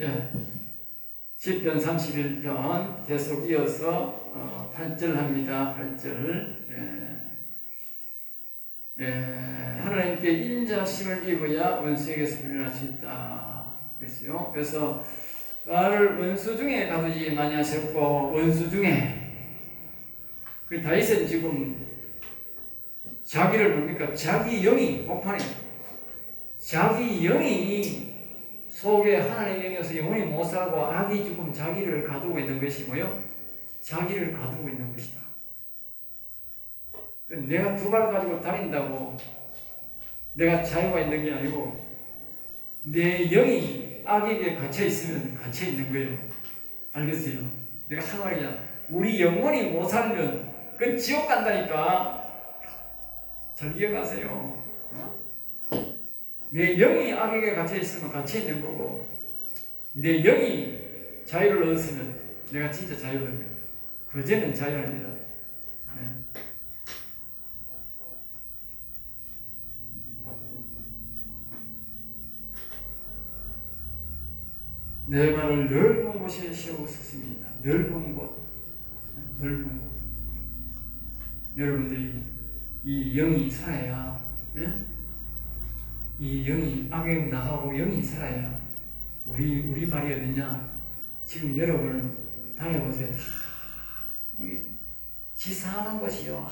예. 시편 31편 계속 이어서 8절 합니다. 8절. 하나님께 인자심을 입어야 원수에게서 풀려날 수 있다. 그랬어요. 그래서 나를 원수 중에 가두지 많이 하셨고, 원수 중에. 그 다윗은 지금 자기를 뭡니까? 자기 영이 복판에, 자기 영이 속에 하나님의 영이어서 영원히 못 살고 악이 지금 자기를 가두고 있는 것이 뭐요? 자기를 가두고 있는 것이다. 내가 두 발 가지고 다닌다고 내가 자유가 있는 게 아니고 내 영이 악에게 갇혀 있으면 갇혀 있는 거예요. 알겠어요? 내가 한 말이야. 우리 영원히 못 살면 그 지옥 간다니까. 잘 기억하세요. 내 영이 악에게 갇혀 있으면 갇혀 있는 거고, 내 영이 자유를 얻었으면 내가 진짜 자유를 얻는 거예요. 그제는 자유 아닙니다. 내 발을 넓은 곳에 세우셨습니다. 넓은 곳, 넓은 곳. 여러분들이 이 영이 살아야, 이 영이 악에 나가고 영이 살아야 우리 발이 어딨냐? 지금 여러분은 다녀보세요. 다 지 사는 곳이요.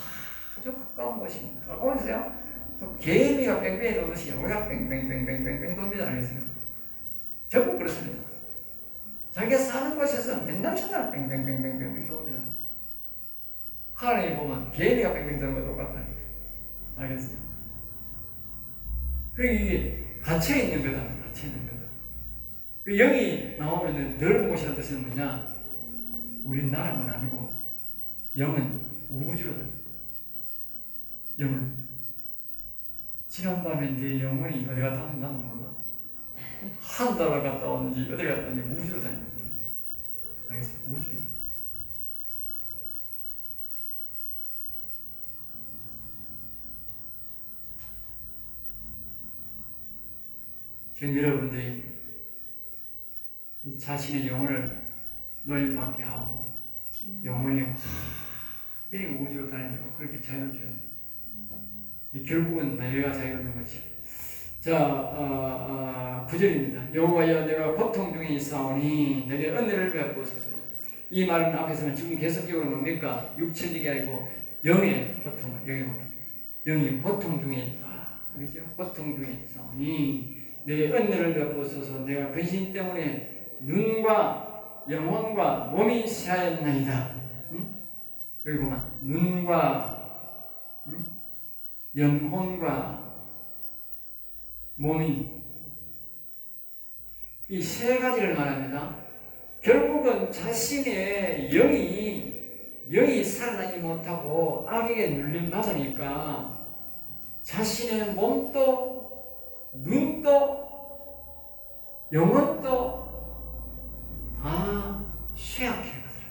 아주 가까운 곳입니다. 가까운 곳이요. 또 개미가 뺑뺑이 도듯이 우리가 뺑뺑뺑뺑뺑뺑 돕니다. 알겠어요? 전부 그렇습니다. 자기가 사는 곳에서 맨날 첫날 뺑뺑뺑뺑뺑 돕니다. 하나님 보면 개미가 뺑뺑 도는 거 똑같다. 알겠어요? 그러니까 이게 갇혀있는 거다. 갇혀있는 거다. 그 영이 나오면은 넓은 곳이라는 뜻은 뭐냐? 우린 나라는 아니고 영은 우주로다. 영은 지난밤에 네 영혼이 어디 갔다 왔는지 나는 몰라. 한 달을 갔다 왔는지 어디 갔다 왔는지 우주로 다니는 거예요. 알겠어요? 우주로. 지금 여러분들이 이 자신의 영혼을 노임받게 하고 영혼이 완전히 우주로 다니도록 그렇게 자유를 줘야 돼요. 결국은 내가 자유를 얻는 거지. 자, 9절입니다. 여호와여 내가 고통 중에 있사오니 내게 은혜를 베푸소서. 이 말은 앞에서는 지금 계속적으로 뭡니까? 육체적이 아니고 영의 고통, 영이 고통 중에 있다. 그렇죠? 고통 중에 있사오니 내 은혜를 베푸소서. 내가 근심 때문에 눈과 영혼과 몸이 쇠하였나이다. 여기 보면 눈과 영혼과 몸이 이 세 가지를 말합니다. 결국은 자신의 영이 살아나지 못하고 악에게 눌림받으니까 자신의 몸도 눈도 영혼도 다 쇠약해 가더라고요.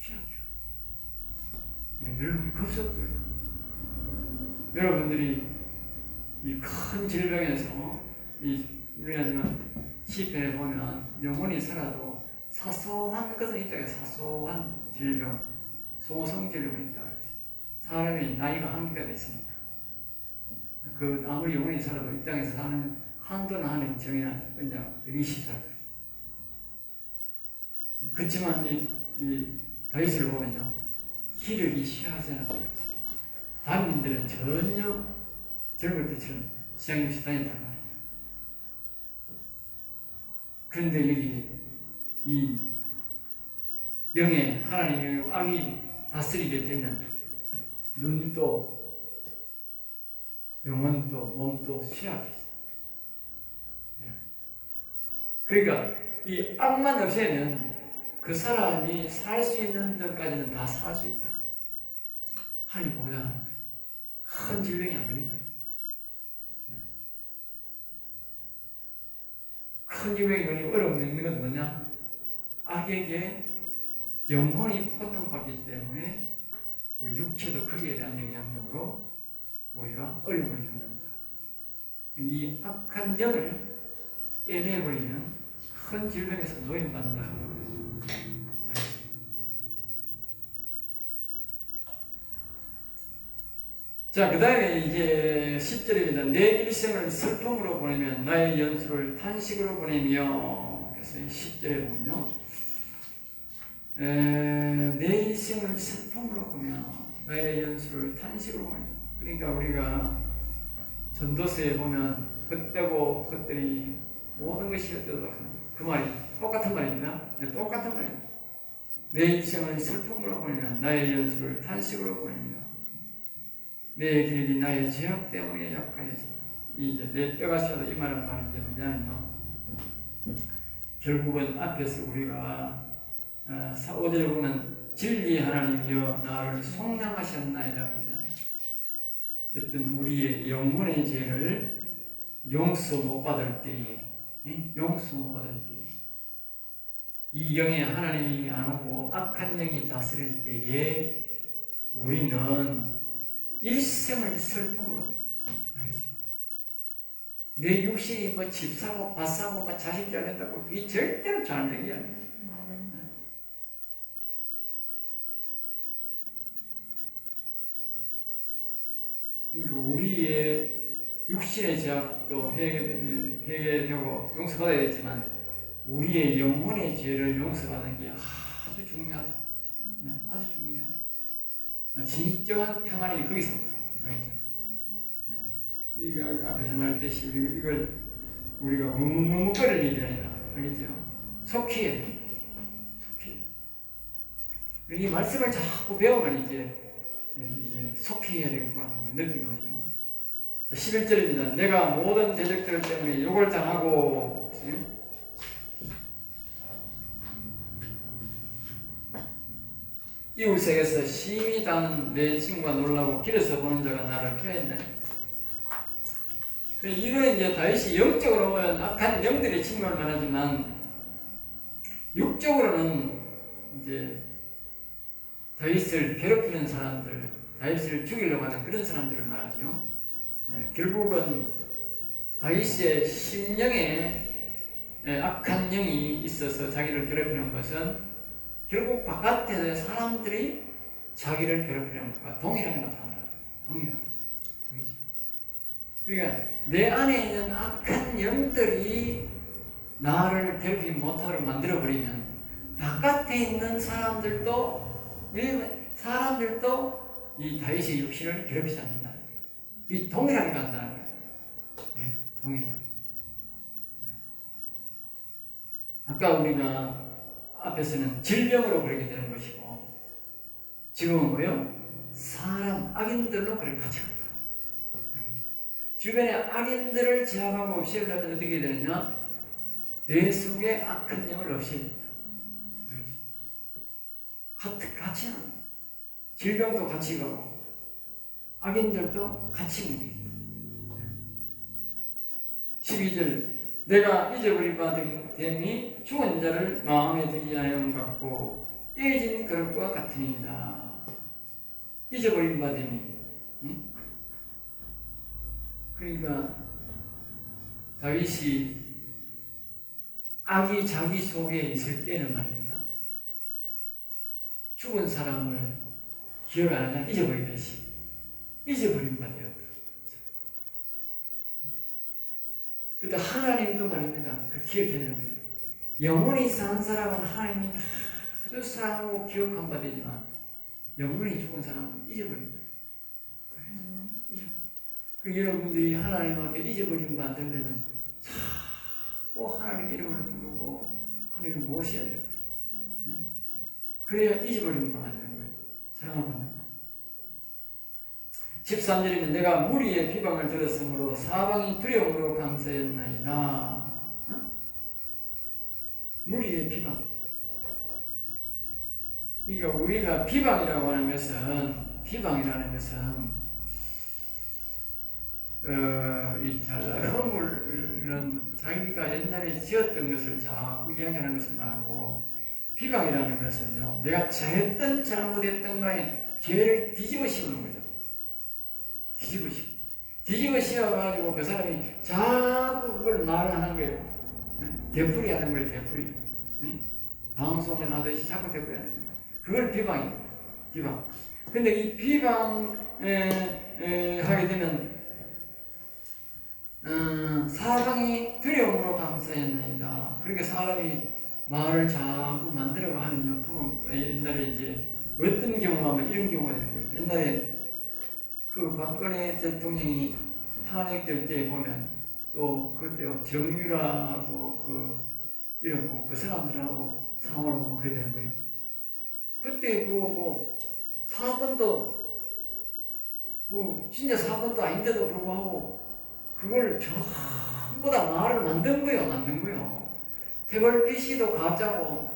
쇠약해. 여러분이 급속도예요. 여러분들이 이 큰 질병에서 우리는 시편에 보면 영혼이 살아도 사소한 것은 있다. 사소한 질병, 소성 질병이 있다. 사람이 나이가 한계가 됐으니까 그 아무리 영혼이 살아도 이 땅에서 사는 한도는 하나님 정해놨냐 120살. 그렇지만 이 다윗을 보면요 기력이 쇠하잖아요. 단민들은 전혀 젊을 때처럼 시장님 없이 다녔단 말이에요. 그런데 여기 이 영의 하나님의 악이 다스리게 되면 눈도 영혼도 몸도 쇠약해져. 그러니까 이 악만 없애면 그 사람이 살 수 있는 데까지는 다 살 수 있다. 하나님 보장하는 거예요. 큰 질병이 안 걸린다. 큰 질병이 걸리고 어려움이 있는 건 뭐냐? 악에게 영혼이 고통받기 때문에 우리 육체도 거기에 대한 영향력으로 우리가 어려움을 겪는다. 이 악한 영을 빼내버리면 큰 질병에서 노인받는다. 자, 그 다음에 이제 10절입니다. 내 일생을 슬픔으로 보내면 나의 연수를 탄식으로 보내며, 그래서 10절에 보면요. 내 일생을 슬픔으로 보며 나의 연수를 탄식으로 보내며. 그러니까 우리가 전도서에 보면 헛되고 헛되니 모든 것이 헛되다. 그 말이 똑같은 말입니다. 똑같은 말입니다. 내 일생을 슬픔으로 보내며 나의 연수를 탄식으로 보내며 내 길이 나의 죄악 때문에 약하여지고. 이제 내 뼈가 셔도 이 말은 이제 뭐냐면요. 결국은 앞에서 우리가 5절에 보면 진리 하나님이여 나를 속량하셨나이다. 여튼 우리의 영혼의 죄를 용서 못 받을 때에, 용서 못 받을 때에, 이 영에 하나님이 안 오고 악한 영이 다스릴 때에 우리는 일생을 슬픔으로, 내 육신이 뭐 집 사고 밭 사고 뭐 자식 잘 된다고 그게 절대로 잘 되는 게 아니에요. 그러니까 우리의 육신의 죄악도 해결되고 용서받아야겠지만 우리의 영혼의 죄를 용서받는 게 아주 중요하다. 아주 중요하다. 진정한 평안이 거기서 온다. 알겠죠? 이거 앞에서 말했듯이 이걸 우리가 머뭇거릴 일이 아니다. 알겠죠? 속히 해. 속히. 이 말씀을 자꾸 배우면 이제 속히 해야 되겠구나 하는 걸 느낀 거죠. 11절입니다. 내가 모든 대적들 때문에 욕을 당하고, 이웃에게서 심히 단 내 친구가 놀라고 길에서 보는 자가 나를 쾌했네. 이거는 이제 다윗이 영적으로 보면 악한 영들의 친구를 말하지만 육적으로는 이제 다윗을 괴롭히는 사람들, 다윗을 죽이려고 하는 그런 사람들을 말하죠. 결국은 다윗의 심령에 악한 영이 있어서 자기를 괴롭히는 것은 결국 바깥에 사람들이 자기를 괴롭히는 것과 동일하게 나타난다. 동일하게. 보이지? 그러니까 내 안에 있는 악한 영들이 나를 괴롭히지 못하도록 만들어버리면 바깥에 있는 사람들도 이 다윗의 육신을 괴롭히지 않는다. 이 동일하게 간다는 거예요. 네, 동일하게. 아까 우리가 앞에서는 질병으로 그렇게 되는 것이고 지금은 뭐요? 사람, 악인들로 그렇게 같이 간다. 주변에 악인들을 제압하고 없애려면 어떻게 되느냐? 내 속에 악한 영을 없애야 된다. 같이 하는 거예요. 질병도 같이 가고 악인들도 같이 움직인다. 12절 내가 잊어버린 바 됨이 죽은 자를 마음에 두지 아니함 같고 깨진 그릇과 같으니이다. 잊어버린 바 됨이, 그러니까 다윗이 악이 자기 속에 있을 때는 말입니다. 죽은 사람을 기억 안 하냐 잊어버리듯이 잊어버린 바 되었다. 그때 하나님도 말입니다. 그걸 기억해야 되는 거예요. 영혼이 산 사람은 하나님이 아주 사랑하고 기억한 바 되지만 영혼이 죽은 사람은 잊어버린 거예요. 그 여러분들이 하나님 앞에 잊어버린 바 되려면 자꾸 하나님 이름을 부르고 하나님을 모셔야 돼요. 그래야 잊어버린 바가 되는 거예요. 사랑을 받는 거예요. 13절이면 내가 무리의 비방을 들었으므로 사방이 두려움으로 감사했나이다. 무리의 비방. 그러니까 우리가 비방이라고 하는 것은 이 허물은 자기가 옛날에 지었던 것을 자꾸 이야기하는 것을 말하고 비방이라는 것은요 내가 잘했던 잘못했던 거에 죄를 뒤집어 씌우는 거죠. 뒤집어 씌워가지고 그 사람이 자꾸 그걸 말을 하는 거예요. 되풀이 하는 거예요, 되풀이. 방송을 하듯이 자꾸 되풀이 하는 거예요. 그걸 비방입니다. 비방. 근데 이 비방, 하게 되면, 사방이 두려움으로 감싸였나이다. 그러니까 사람이 말을 자꾸 만들어가 하면요. 옛날에 이제 어떤 경우가 이런 경우가 되고요. 옛날에 그 박근혜 대통령이 탄핵될 때 보면 또 그때 정유라하고 이런 그 사람들하고 상황을 보면 그래 되는 거예요. 그때 사건도 진짜 사건도 아닌데도 불구하고 그걸 전부 다 말을 만든 거예요. 태벌피씨도 가짜고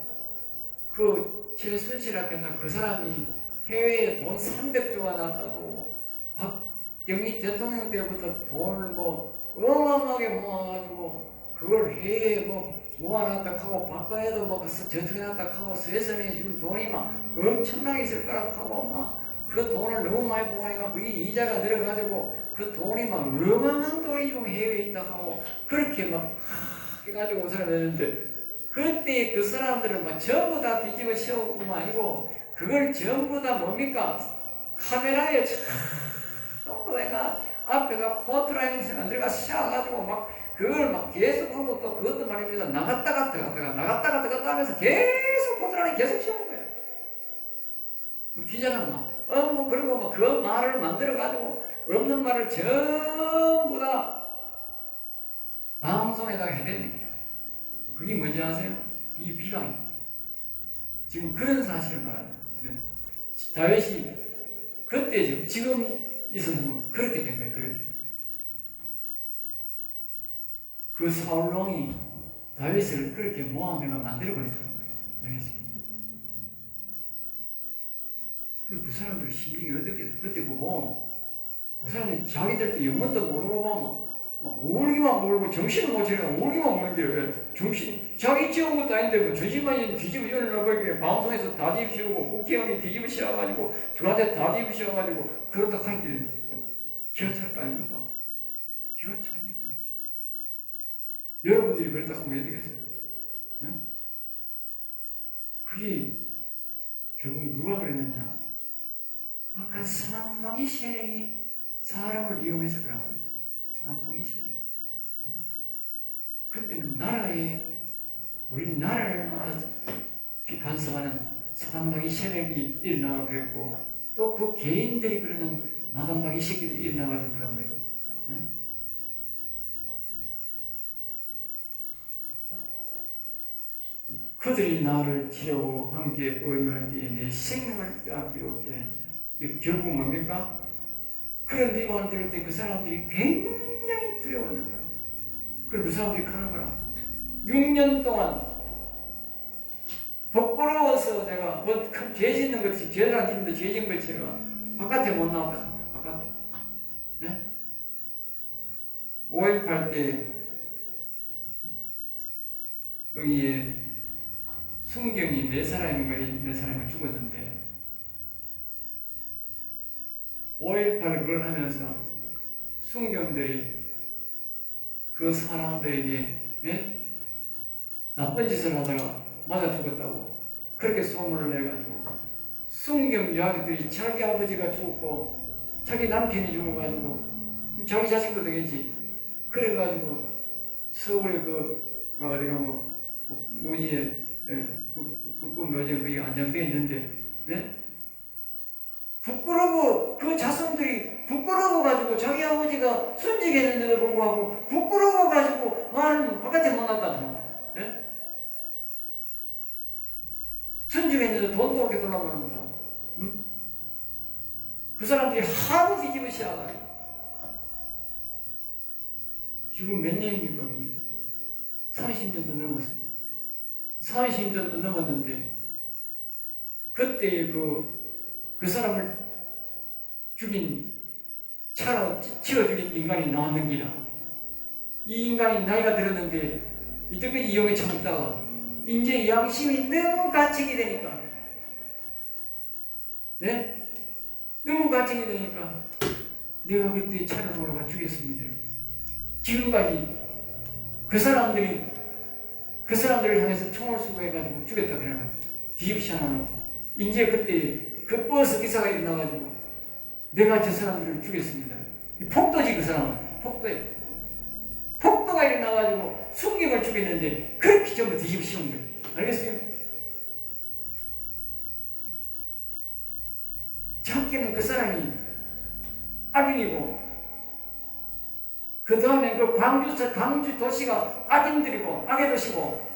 최순실한테 그 사람이 해외에 돈 300조가 나왔다고 박정희 대통령 때부터 돈을 어마어마하게 모아가지고 그걸 해외에 모아놨다 하고 박근혜도 저축해놨다 하고 세상에 지금 돈이 엄청나게 있을 거라고 하고 그 돈을 너무 많이 모아니까 그게 이자가 늘어가지고 그 돈이 어마어마한 돈이 지금 해외에 있다 하고 그렇게 해가지고 온 사람이 되는데 그때 그 사람들은 전부 다 뒤집어 씌우고 아니고 그걸 전부 다 뭡니까? 카메라에 전부 내가 앞에가 포트라인에 안 들어가 씌워가지고 그걸 계속 하고 또 그것도 말입니다. 나갔다가 들어갔다 하면서 계속 포트라인에 계속 씌우는 거예요. 기자는 그리고 그 말을 만들어가지고 없는 말을 전부 다 방송에다가 해댑니다. 그게 뭔지 아세요? 이 비방입니다. 지금 그런 사실을 말합니다. 다윗이 그때 지금 있었는 그렇게 된 거예요. 그렇게. 그 사울왕이 다윗을 그렇게 모함해가 만들어버리더라고요. 알겠어요? 그리고 그 사람들 심령이 어떻게 그때 보고 그 사람들이 자기들도 영문도 모르고 울기만 모르고 정신을 못 차리고 울기만 모르는데 정신 자기 지은 것도 아닌데 전신만 뒤집어 열어놔버리길래 방송에서 다 뒤집으시고 국회의원이 뒤집어 씌워가지고 저한테 다 뒤집어 씌워가지고 그렇다 하니까 기가 찰 거 아닙니까? 기가 차지. 여러분들이 그렇다 하면 왜 되겠어요? 네? 그게 결국 누가 그랬느냐? 악한 사단마귀 세력이 사람을 이용해서 그런 거예요. 사단마귀 세력. 그때는 우리 나라를 간섭하는 사단마귀 세력이 일어나고 그랬고 또 그 개인들이 그러는 마당마귀 새끼들이 일어나가지고 그런 거예요. 네? 그들이 나를 치려고 함께 의논할 때에 내 생명을 빼앗기로 해. 결국 뭡니까? 그런 비방을 들을 때 그 사람들이 굉장히 두려워하는 거야. 그리고 그 사람들이 하는 거라. 6년 동안 부끄러워서 내가 큰 죄 짓는 것이 죄를 안 짓는데 죄 짓는 것이 제가 바깥에 못 나왔다. 바깥에. 네? 5.18 때 거기에 순경이 4사람인가 죽었는데 5.18을 그걸 하면서 순경들이 그 사람들에게 나쁜 짓을 하다가 맞아 죽었다고 그렇게 소문을 내가지고 순경 이야기들이 자기 아버지가 죽었고 자기 남편이 죽어가지고 자기 자식도 되겠지 그래가지고 서울에 무지에 국군묘지에 거기 안장되어 있는데 부끄러워 그 자손들이 부끄러워가지고 자기 아버지가 순직했는데도 불구하고 부끄러워가지고 바깥에 못 나갔다. 순직했는데 돈도 그렇게 돌아보는 못하고 그 사람들이 하도 뒤집어 씌워가지고 지금 몇 년입니까? 30년도 넘었어요. 30년도 넘었는데 그때 그 사람을 죽인 차로 치워 죽인 인간이 나왔는 기라. 이 인간이 나이가 들었는데 이때까지 이용해 참다가 이제 양심이 너무 갇히게 되니까 너무 갇히게 되니까 내가 그때 차를 몰아가 죽였습니다. 지금까지 그 사람들이 그 사람들을 향해서 총을 쏘고 해가지고 죽였다 그래가 뒤집시 하나 놓고 이제 그때 그 버스 기사가 일어나가지고 내가 저 사람들을 죽였습니다. 이 폭도지 그 사람은 폭도예요. 폭도가 일어나가지고 순경을 죽였는데 그렇게 전부 뒤집시온 거예요. 알겠어요? 정께는 그 사람이 악인이고 그 다음에 그 광주 도시가 악인들이고 악의 도시고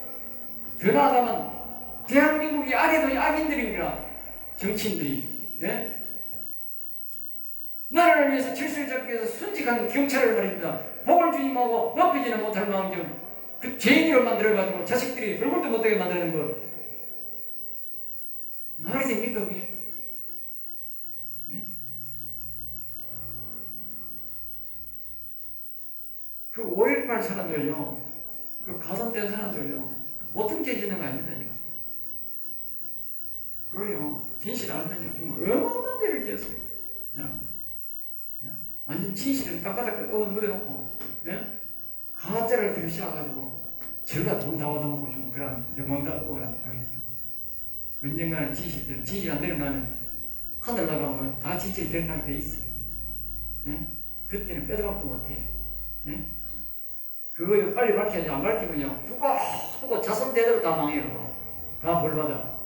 더 나아가면 대한민국이 악인들입니다. 정치인들이. 네? 나라를 위해서 질서를 잡기 위해서 순직한 경찰을 말입니다. 복을 주님하고 높이지는 못할 망정 그 죄인으로 만들어가지고 자식들이 얼굴도 못되게 만드는 것 말이 됩니까 그게? 네? 그 5.18 사람들요 그 가담된 사람들요 보통 죄 짓는 거 아닙니다. 그래요 진실 알면요 정말 어마어마한 죄를 지었어요. 완전 진실은 땅바닥에 묻어놓고 가짜를 들이셔가지고 저가 돈 다 얻어먹고 싶은 그런 영광도 없고 그런 하겠죠. 언젠가는 진실 안 드러나면 하늘 나가면 다 진실이 드러나게 돼 있어요. 그때는 빼도박도 못해. 그거 빨리 밝혀야지. 안 밝히면요 두고 자손 대대로 다 망해요. 다 벌받아.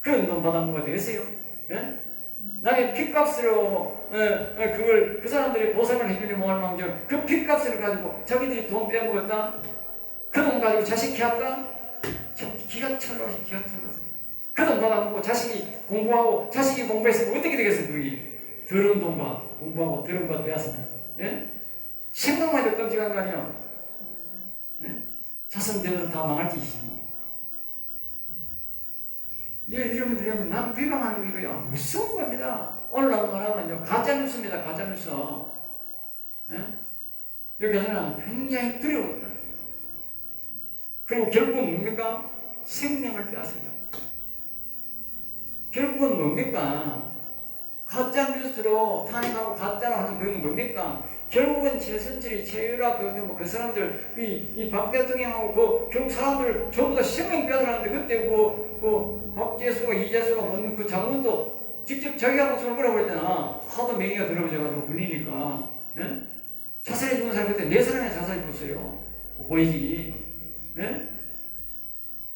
그런 돈 받아먹어야 되겠어요? 나의 핏값으로 그걸 그 사람들이 보상을 해주니 뭐할 망정 그 핏값을 가지고 자기들이 돈 빼먹었다 그 돈 가지고 자식 키웠다 기가 철러서 그 돈 받아먹고 자식이 공부하고 자식이 공부했으면 어떻게 되겠어 그게 더러운 돈과 공부하고 더러운 것 빼앗으면 생각만 해도 끔찍한 거 아니야. 자손대로 다 망할 짓이지. 이런 분들이 하면 남 비방하는 거 이거요 무서운 겁니다. 오늘날 말하면요 가짜뉴스입니다. 가짜뉴스. 여기서는 굉장히 두려웠다. 그리고 결국은 뭡니까? 생명을 빼앗으려. 결국은 뭡니까? 가짜뉴스로 탄핵하고 가짜로 하는 그건 뭡니까? 결국은 최순철이 최유라 그 사람들 이 박 대통령하고 결국 사람들 전부 다 생명 빼앗으라는데 그때 그 박재수가 이재수가 먹는 그 장군도 직접 자기가 목숨을 걸어버렸잖아. 하도 맹이가 들어오셔가지고 굴리니까. 자살해 죽은 사람 그때 4사람이 자살해 죽었어요. 고위직이.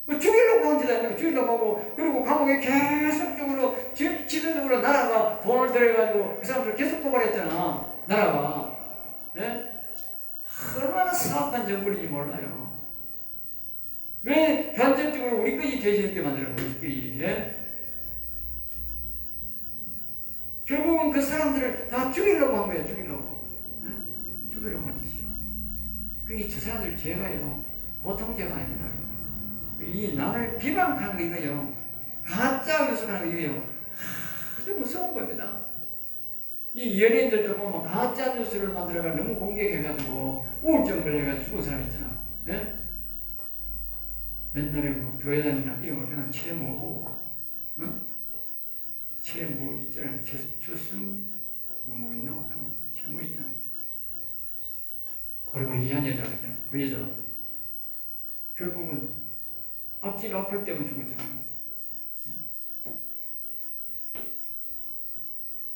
죽이려고 한 데도 아니고 죽이려고 하고 그리고 감옥에 계속적으로 지속적으로 나라가 돈을 들여가지고 그 사람들 계속 고발했잖아. 나라가. 얼마나 사악한 정부인지 몰라요. 왜 간접적으로 우리까지 죄짓게 만들어요? 우리까지. 결국은 그 사람들을 다 죽이려고 한 거예요. 죽이려고 한 짓이요. 그게 저 사람들 죄가요 보통 죄가 아닙니다. 이 남을 비방하는 거 이거요 가짜 뉴스라는 거 이거요 아주 무서운 겁니다. 이 연예인들도 보면 가짜 뉴스를 만들어가 너무 공격해가지고 우울증 걸려가지고 죽은 사람 있잖아. 옛날에 그 교회 다니나 이런 걸 그냥 채모 채모 있잖아. 최순 뭐 있나? 채모 있잖아. 고리고리 이한 여자가 있잖아. 그 여자 결국은 앞뒤가 아플 때문에 죽었잖아.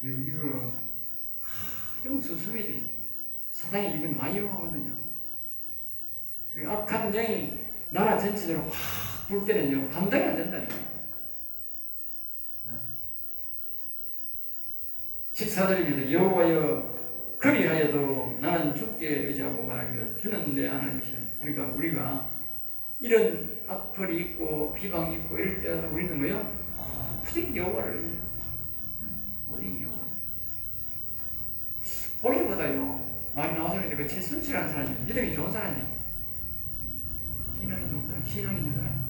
이거 좀 수습이 돼. 사단이 이걸 많이 이용하거든요. 그 악한 영이 나라 전체적으로 확 불 때는요 감당이 안 된다니까. 14절입니다. 여호와여 그리하여도 나는 주께 의지하고 말하기를 주는데 하는 것이야. 그러니까 우리가 이런 악플이 있고 비방이 있고 이럴 때도 우리는 뭐요? 오직 여호와를 의지해요. 오직 여호와. 보기보다요 많이 나와서는데 그 최순실이라는 사람이 믿음이 좋은 사람이에요. 신앙이 좋은 사람, 신앙이 있는 사람.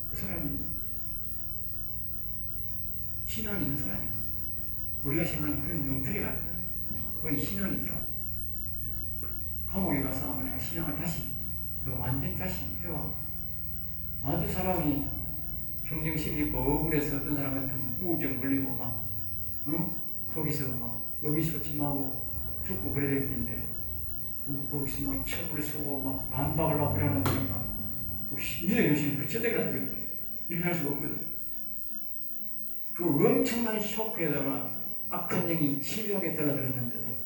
그 사람이 신앙이 있는 사람이에요. 우리가 생각하는 그런 놈들이 아니다. 그건 신앙이더라. 감옥에 가서 한번 내가 신앙을 다시 완전히 다시 배워. 아주 사람이 경쟁심 있고 억울해서 어떤 사람한테 우울증 걸리고 막 거기서 막 먹이소 침하고 죽고 그래야 될 텐데 거기서 막 첩을 쓰고 막 반박을 하고 그러는 거니까 믿음이 없으면 그 처대가 일어날 수가 없거든. 그 엄청난 쇼크에다가 악한 영이 치료하게 따라들었는데도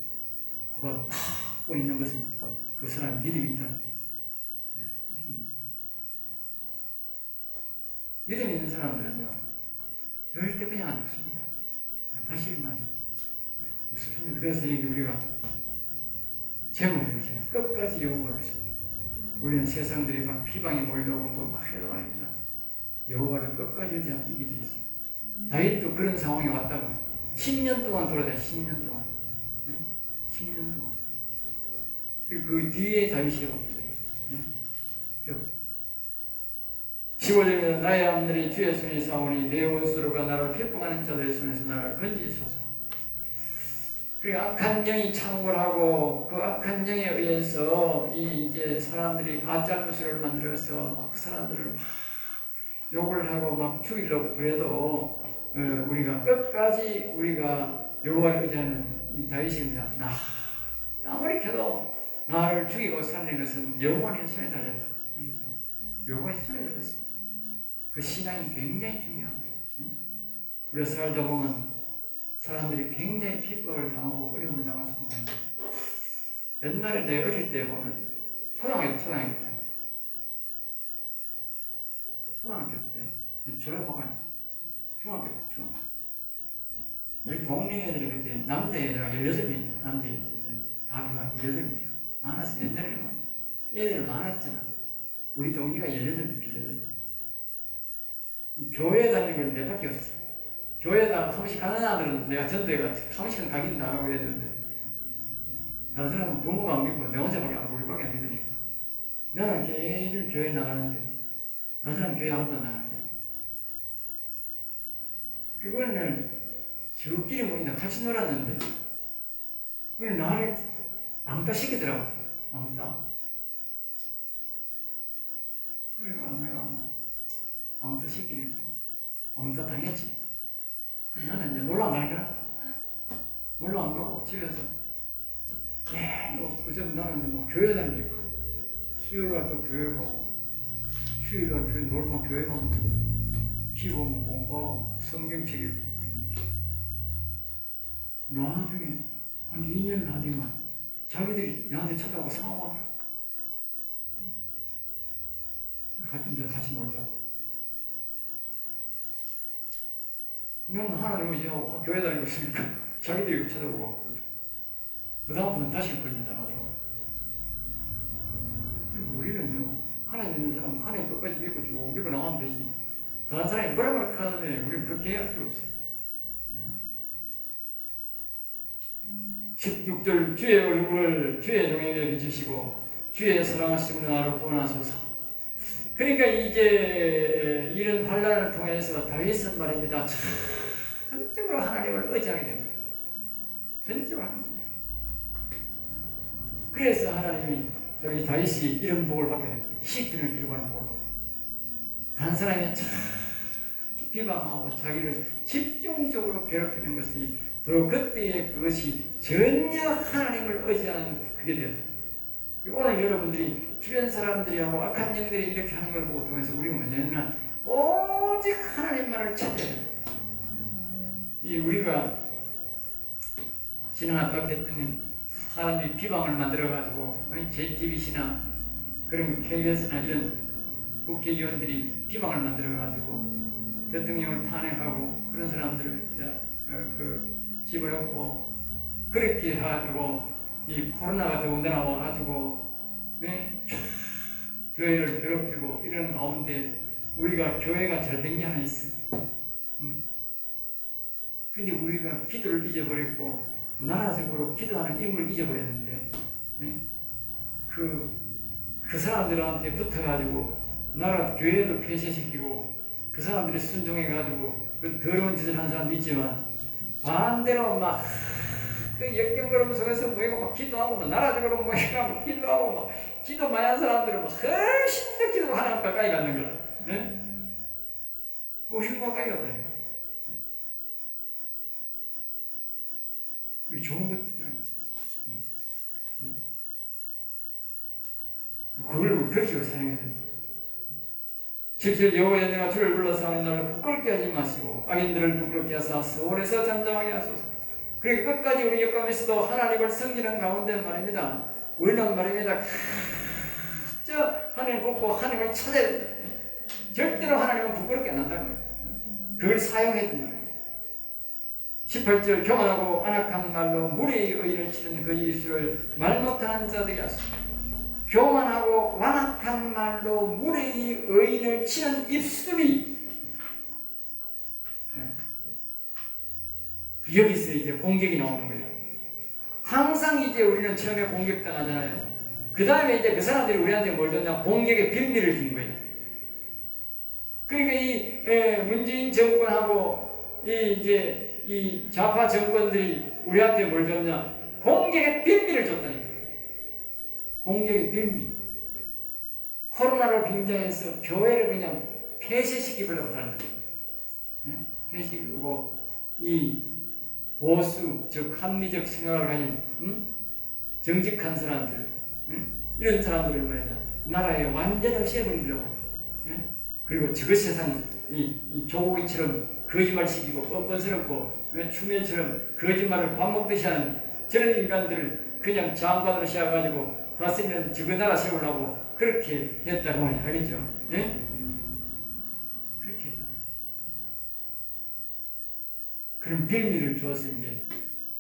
그가 딱 보고 있는 것은 그 사람의 믿음이 있다는 거죠. 믿음이 있는 사람들은요 절대 그냥 안 죽습니다. 다시 일어나는 웃습니다. 그래서 여기 우리가 제목이죠. 끝까지 여호와를 씁니다. 우리는 세상들이 막 비방이 몰려오고 뭐 해도 아닙니다. 여호와를 끝까지 의지하고 이기게 되어 있어요. 다윗도 그런 상황이 왔다고 10년 동안 돌아다녀 10년 동안 네? 10년 동안 그리고 그 뒤에 다윗이 오게 돼요. 15절에는 나의 앞날이 주의 손에 싸우니 내 원수로가 나를 핍박하는 자들의 손에서 나를 건지소서. 그리고 악한 영이 창궐하고 그 악한 영에 의해서 이제 사람들이 가짜 뉴스를 만들어서 막 사람들을 막 욕을 하고 막 죽이려고 그래도 우리가 끝까지 우리가 여호와를 의지하는 이 다윗입니다. 아무리 해도 나를 죽이고 살리는 것은 여호와의 손에 달렸다. 여호와의 손에 달렸습니다. 그 신앙이 굉장히 중요한 거예요. 우리가 살다 보면 사람들이 굉장히 핍박을 당하고 어려움을 당할 수가 있는데 옛날에 내 어릴 때 보면 초등학교 때 졸업하고 중학교 때 우리 동네 애들이 그때 남자애가 18명이야. 남자애들 다비가 18명이야. 많았어. 옛날에는 애들 많았잖아. 우리 동기가 18명. 교회 다니는 걸 내밖에 없어. 교회에다 한 번씩 가는 아들은 내가 전도해가 한 번씩은 가긴 나가고 그랬는데 다른 사람은 부모가 안 믿고 내 혼자밖에 안 우리밖에 안 믿으니까 나는 계속 교회 나가는데 다른 사람은 교회 아무도 안 나가는데 그거는 지구끼리 모인다 같이 놀았는데 오늘 나를 왕따 시키더라고. 왕따. 그래가 내가 뭐 왕따 시키니까 왕따 당했지. 나는 이제 놀러 안 가는 거야. 놀러 안 가고 집에서 그전 나는 뭐 교회 다니고 수요일날 또 교회 가고 주일날 교회 놀면 교회 가고 기도 뭐 공부하고 성경책 읽고 나중에 한 2년을 하더만 자기들이 나한테 찾아오고 상황하더라. 이제 같이 놀자고. 너는 하나님 의지하고 교회 다니고 있으니까 자기들이 찾아오고 그 다음부터는 다시 걸린다 하더라고. 우리는요 하나님 있는 사람 하나님 끝까지 믿고 쭉 믿고 나가면 되지. 다른 사람이 뭐라 하는데 우리는 그렇게 해야 필요 없어요. 16절 주의 얼굴을 주의 종에게 비추시고 주의 사랑하심으로 나를 구원하소서. 그러니까 이제 이런 환난을 통해서 다윗은 말입니다. 전적으로 하나님을 의지하게 됩니다. 전적으로 하나님. 그래서 하나님이 저기 다윗이 이런 복을 받게 됩니다. 시편을 기록하는 복을 받게 됩니다. 다른 사람이 비방하고 자기를 집중적으로 괴롭히는 것이 바로 그때의 그것이 전혀 하나님을 의지하는 그게 된다. 오늘 여러분들이 주변 사람들이하고 악한 영들이 이렇게 하는 걸 보고 통해서 우리가 뭐냐면 오직 하나님만을 찾아야 된다. 이 우리가 지난 아까 했더니 사람들이 비방을 만들어가지고 JTBC나 그런 KBS나 이런 국회의원들이 비방을 만들어가지고 대통령을 탄핵하고 그런 사람들을 집어넣고 그렇게 해가지고 이 코로나가 더군다나 와가지고 교회를 괴롭히고 이런 가운데 우리가 교회가 잘 된 게 하나 있어. 근데 우리가 기도를 잊어버렸고 나라적으로 기도하는 힘을 잊어버렸는데 그 사람들한테 붙어가지고 나라 교회도 폐쇄시키고 그 사람들이 순종해가지고 그 더러운 짓을 한 사람도 있지만 반대로 막 그 역경걸음 속에서 모이고 막 기도하고 막 나라적으로 모이고 기도하고 막 기도 많이 한 사람들은 막 훨씬 더 기도 하나님 가까이 가는 거야. 훨씬 가까이 가더니 이게 좋은 것들은 그걸 그렇게 사용해야 됩니다. 17 여호와의 내가 주를 불러서 하는 날을 부끄럽게 하지 마시고 악인들을 부끄럽게 하사 수월에서 잠잠하게 하소서. 그러니까 끝까지 우리 역감에서도 하나님을 섬기는 가운데 말입니다. 우리는 말입니다. 저 하나님 뽑고 하나님을 찾아야 된다. 절대로 하나님은 부끄럽게 안 한다는 거예요. 그걸 사용해야 된다. 18절 교만하고 안악한 말로 무리의 의인을 치는 그 입술을 말 못하는 자들이 하소서. 교만하고 완악한 말로 무리의 의인을 치는 입술이 여기서 이제 공격이 나오는 거예요. 항상 이제 우리는 처음에 공격당하잖아요. 그 다음에 이제 그 사람들이 우리한테 뭘 줬냐? 공격의 빌미를 준 거예요. 그러니까 이 문재인 정권하고 이 좌파 정권들이 우리한테 뭘 줬냐? 공격의 빌미를 줬다니까. 공격의 빌미. 코로나를 빙자해서 교회를 그냥 폐쇄시키려고 하는 거예요. 폐쇄시키고 이 보수, 즉 합리적 생각을 가진 정직한 사람들, 이런 사람들을 말이야 나라에 완전히 없애버리려고. 그리고 저 세상 이 조국이처럼 거짓말시키고 뻔뻔스럽고 추미애처럼 거짓말을 밥 먹듯이 하는 저런 인간들을 그냥 장관으로 씌워가지고 다스리는 저거 나라 세우려고 그렇게 했다고 말이야. 알겠죠? 예? 그렇게 했다. 그런 빌미를 주어서 이제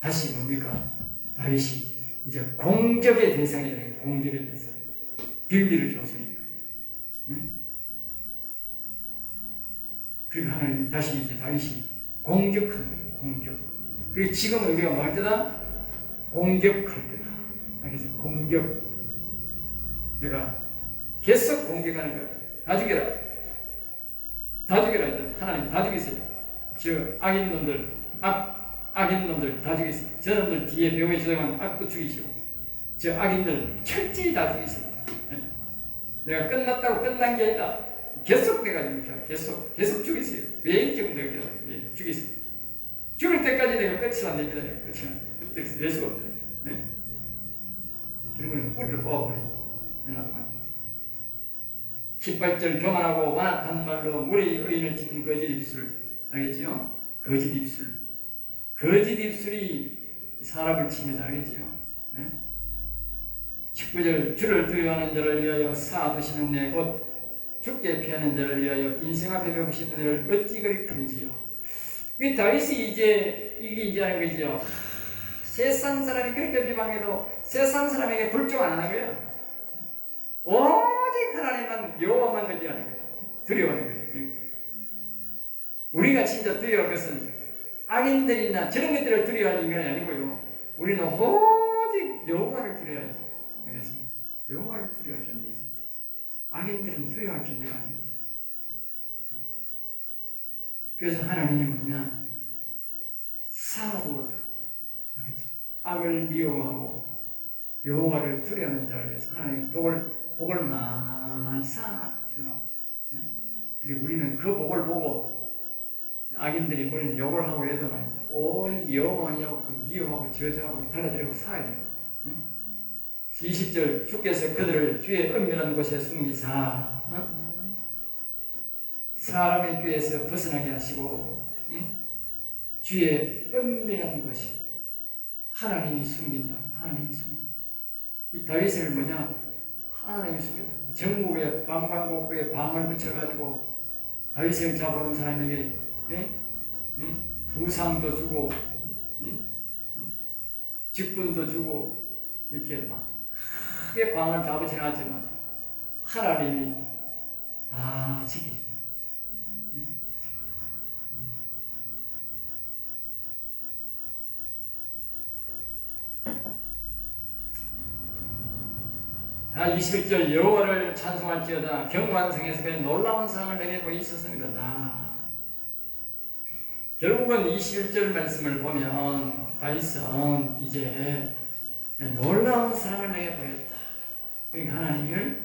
다시 뭡니까? 다윗이 이제 공격의 대상이 되는 공격의 대상. 빌미를 줬으니까. 그리고 하나님 다시 이제 다윗이 공격하는 거예요. 공격. 그리고 지금 우리가 뭐 할 때다? 공격할 때다. 알겠어요? 공격. 내가 계속 공격하는 거야. 다 죽여라. 다 죽여라. 하나님 다 죽이세요. 저 악인 놈들, 악인 놈들 다 죽이세요. 저 놈들 뒤에 배후에 조정한 악도 죽이시고, 저 악인들 철저히 다 죽이세요. 내가 끝났다고 끝난 게 아니라 계속 내가 계속 죽이세요. 매일 지금 내가 죽이세요. 죽을 때까지 내가 끝이 안 됩니다. 끝이 안 돼요. 낼 수가 없어요. 그런 거는 뿌리를 뽑아버려요. 18절 교만하고 완악한 말로 무리의 의인을 치는 거짓 입술. 알겠지요? 거짓 입술. 거짓 입술이 사람을 칩니다. 알겠지요? 19절 주를 두려워하는 자를 위하여 쌓아두시는 내 곧 죽게 피하는 자를 위하여 인생 앞에 배우시는 자를 어찌 그리 큰지요. 이 다윗이 이게 하는 거지요. 세상 사람이 그렇게 비방해도 세상 사람에게 불종 안 하는 거야. 오직 하나님만 여호와만 의지하는 거예요. 두려워하는 거예요. 우리가 진짜 두려워할 것은 악인들이나 저런 것들을 두려워하는 게 아니고요. 우리는 오직 여호와를 두려워해야 돼요. 알겠습니까? 여호와를 두려워할 존재지. 악인들은 두려워할 존재가 아닙니다. 그래서 하나님은 뭐냐? 쌓아두었다. 악을 미워하고 여호와를 두려워하는 자를 위해서 하나님이 복을 많이 쌓아놨다 주려고. 그리고 우리는 그 복을 보고 악인들이 우리는 욕을 하고 해도 말입니다. 오직 여호와냐고 미워하고 저주하고 달라들고 살아야 돼요. 20절 주께서 그들을 주의 은밀한 곳에 숨기사 사람의 꾀에서 벗어나게 하시고 주의 은밀한 곳이 하나님이 숨긴다. 하나님이 숨긴다. 이 다윗을 뭐냐? 하나님이 숨긴다. 전국에 방방곡곡에 방을 붙여가지고 다윗을 잡아오는 사람에게 부상도 주고 직분도 주고 이렇게 막 크게 방을 다 붙여놨지만 하나님이 다 지키십니다. 21절 여호와를 찬송할지어다 경관성에서 그의 놀라운 사랑을 내게 보이셨음이로다. 결국은 21절 말씀을 보면 다윗은 이제 놀라운 사랑을 내게 보였다. 그러니까 하나님을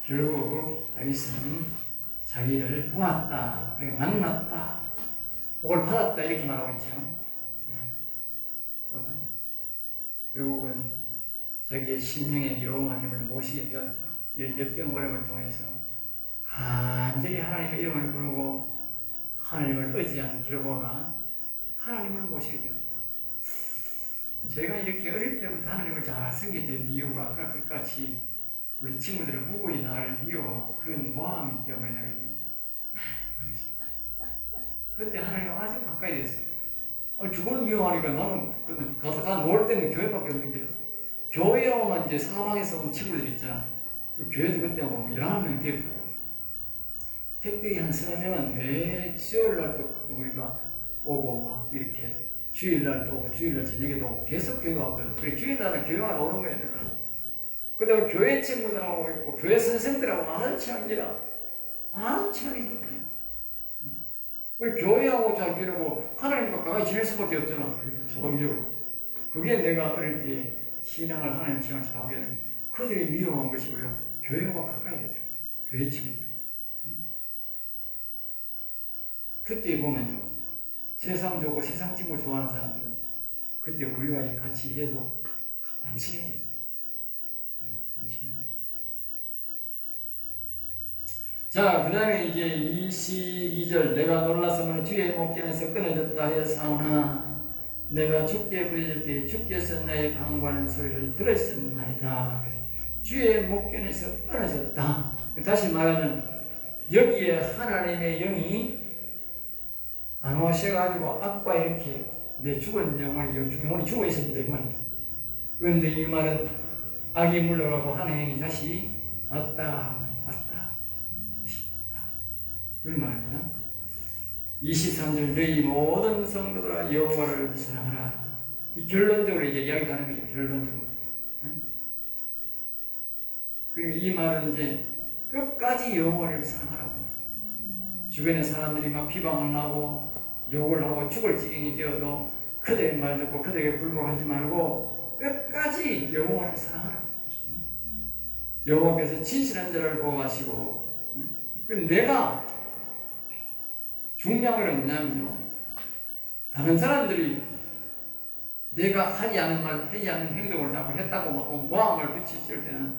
결국 다윗은 자기를 보았다, 그러니까 만났다, 복을 받았다 이렇게 말하고 있죠. 결국은 자기의 심령의 여호와 하나님을 모시게 되었다. 이런 역경 어려움을 통해서 간절히 하나님의 이름을 부르고 하나님을 의지하는 기록어가 하나님을 모시게 되었다. 제가 이렇게 어릴 때부터 하나님을 잘 섬기게 된 이유가 아까 끝같이 우리 친구들을 무고히 나를 미워하고 그런 모함 때문에 나거든요. 그때 하나님 아주 가까이 됐어요. 죽을 미워하니까 나는 가다가 놀 때는 교회밖에 없는 게라. 교회에 오면 이제 사방에서 온 친구들 있잖아. 그 교회도 그때 뭐 11명 됐거든. 특별히 한 3명은 매 수요일날도 우리가 오고 막 이렇게 주일날도 오고 주일날 저녁에도 오고 계속 교회 왔거든. 그래 주일날은 교회만 오는 거야 내가. 그다음에 교회 친구들하고 있고 교회 선생들하고 아주 친한 게라. 아주 친하게 지냈거든. 우리 교회하고 잘 지내고 하나님과 가까이 지낼 수밖에 없잖아. 소원적으로. 그게 내가 어릴 때 신앙을 하나님 친구를 잘하게 되는 그들이 미워한 것이 우리가 교회와 가까이 되죠. 교회 친구들. 그때 보면요. 세상 좋고 세상 친구 좋아하는 사람들은 그때 우리와 같이 해도 안 친해요. 안 친합니다. 자, 그 다음에 이제 22절 내가 놀라서는 주의 목전에서 끊어졌다 하였사오나 내가 주께 부여질 때 주께서 나의 강구하는 소리를 들으셨나이다. 주의 목전에서 끊어졌다. 다시 말하면 여기에 하나님의 영이 안 오셔가지고 아까 이렇게 내 죽은 영혼이 죽어 있었는데 이 말이야. 그런데 이 말은 악이 물러가고 하나님의 영이 다시 왔다. 그런 말입니다. 23절 너희 모든 성도들아 여호와를 사랑하라. 이 결론적으로 이제 이야기하는 거죠. 결론적으로. 그리고 이 말은 이제 끝까지 여호와를 사랑하라고. 주변에 사람들이 막 비방을 하고 욕을 하고 죽을 지경이 되어도 그들의 말 듣고 그들에게 굴복하지 말고 끝까지 여호와를 사랑하라. 여호와께서 진실한 자를 보호하시고. 그럼 내가 중요한 건 뭐냐면요. 다른 사람들이 내가 하지 않은 말, 하지 않은 행동을 자꾸 했다고 모함을 붙이실 때는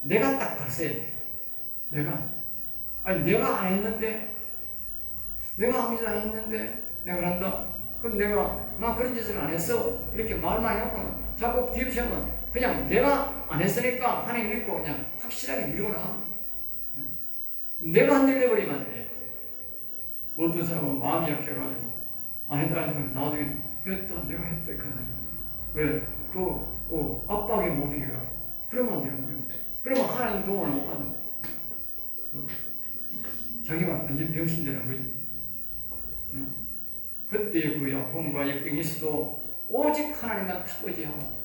내가 딱 봤어야 돼. 내가 안 했는데, 내가 아무 짓 안 했는데, 내가 한다. 그럼 나 그런 짓을 안 했어. 이렇게 말만 해놓고는 자꾸 뒤집으면 그냥 내가 안 했으니까 하나님 믿고 그냥 확실하게 밀고 나가면 돼. 내가 한 일 내버리면 안 돼. 어떤 사람은 마음이 약해가지고 안 했다 하면 나중에 했다 내가 했다 이렇게 하는 거예요. 왜? 압박이 못 이기가 그러면 안 되는 거예요. 그러면 하나님 도움을 못 받는 거예요. 자기만 완전 병신 되는 거지. 그때 그 아픔과 역경이 있어도 오직 하나님만 탁 의지하고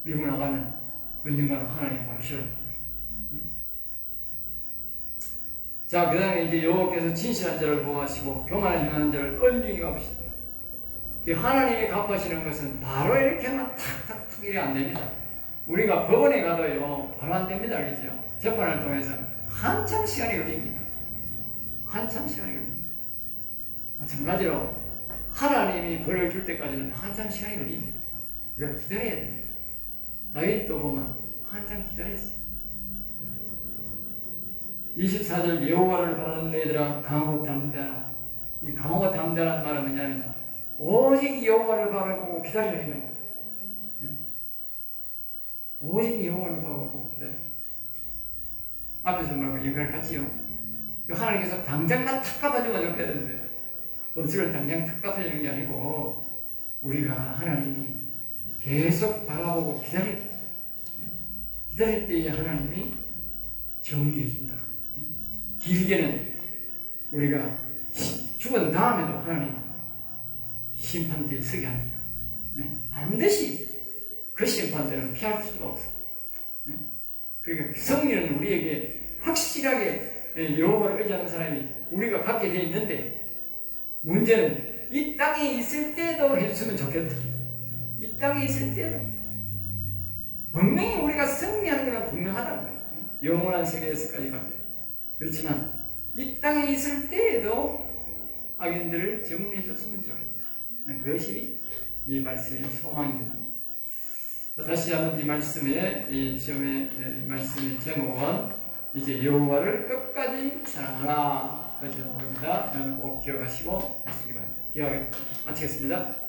밀고 나가면 언젠가는 하나님 바르셔요. 자, 그 다음에 이제 여호와께서 진실한 자를 보호하시고 교만을 행하는 자를 엄중히 갚으신다. 하나님이 갚으시는 것은 바로 이렇게 하면 탁탁탁 이래 안 됩니다. 우리가 법원에 가도요 바로 안 됩니다. 알겠죠? 재판을 통해서 한참 시간이 걸립니다. 한참 시간이 걸립니다. 마찬가지로 하나님이 벌을 줄 때까지는 한참 시간이 걸립니다. 우리가 기다려야 됩니다. 다윗도 보면 한참 기다렸어요. 24절 여호와를 바라는 너희들아 강하고 담대하라. 이 강하고 담대하라는 말은 뭐냐면 오직 여호와를 바라고 기다리라 이 말이에요. 오직 여호와를 바라고 기다리라. 앞에서 말하고 연결 같이요. 하나님께서 당장만 탁 갚아주면 좋게 되는데 은수를 당장 탁 갚아주는 게 아니고 우리가 하나님이 계속 바라보고 기다릴 때에 하나님이 정리해 준다. 길게는 우리가 죽은 다음에도 하나님 심판대에 서게 합니다. 반드시 그 심판대는 피할 수가 없어요. 그러니까 성리는 우리에게 확실하게 여호와를 의지하는 사람이 우리가 갖게 되어 있는데 문제는 이 땅에 있을 때도 해주면 좋겠다. 이 땅에 있을 때도 분명히 우리가 승리하는 것은 분명하다는 거예요. 영원한 세계에서까지 갈 때. 그렇지만 이 땅에 있을 때에도 악인들을 정리해 줬으면 좋겠다. 그것이 이 말씀의 소망이기도 합니다. 다시 한번 이 말씀의 이 시험의 말씀의 제목은 이제 여호와를 끝까지 사랑하라. 그 제목입니다. 여러분 꼭 기억하시고 하시기 바랍니다. 기억하겠습니다. 마치겠습니다.